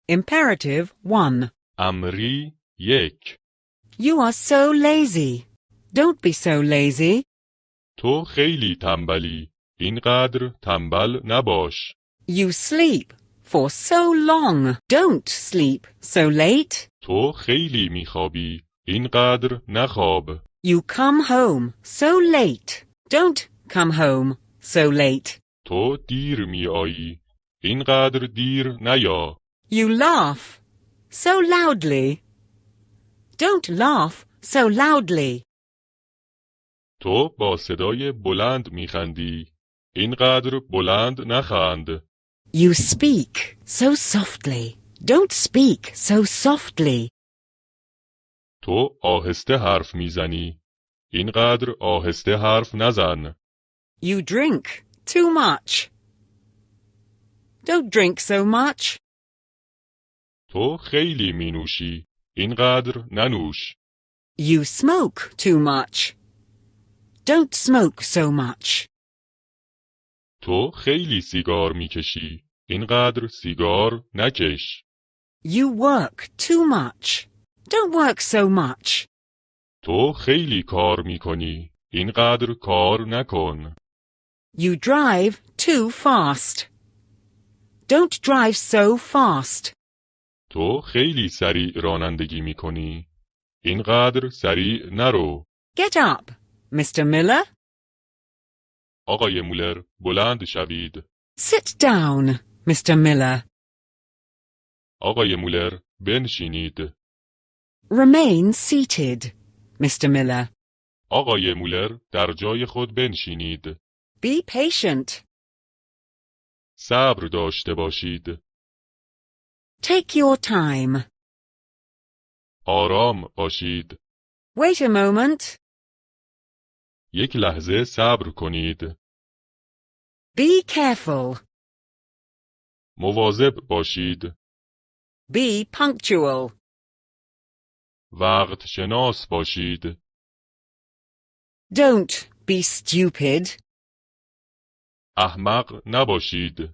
Imperative 1. امری 1. You are so lazy. Don't be so lazy. تو خیلی تنبلی. اینقدر تنبل نباش. You sleep for so long. Don't sleep so late. تو خیلی میخوابی. اینقدر نخواب. You come home so late. Don't come home so late. تو دیر میایی. اینقدر دیر نیا. You laugh so loudly. Don't laugh so loudly. تو با صدای بلند میخندی. اینقدر بلند نخند. You speak so softly. Don't speak so softly. تو آهسته حرف میزنی. اینقدر آهسته حرف نزن. You drink too much. Don't drink so much. تو خیلی مینوشی. اینقدر ننوش. You smoke too much. Don't smoke so much. تو خیلی سیگار میکشی. اینقدر سیگار نکش. You work too much. Don't work so much. تو خیلی کار میکنی. اینقدر کار نکن. You drive too fast. Don't drive so fast. تو خیلی سریع رانندگی میکنی. اینقدر سریع نرو. Get up, Mr. Miller. آقای مولر بلند شوید. Sit down, Mr. Miller. آقای مولر بنشینید. Remain seated, Mr. Miller. آقای مولر در جای خود بنشینید. Be patient. صبر داشته باشید. Take your time. آرام باشید. Wait a moment. یک لحظه صبر کنید. Be careful. مواظب باشید. Be punctual. وقت شناس باشید. Don't be stupid. احمق نباشید.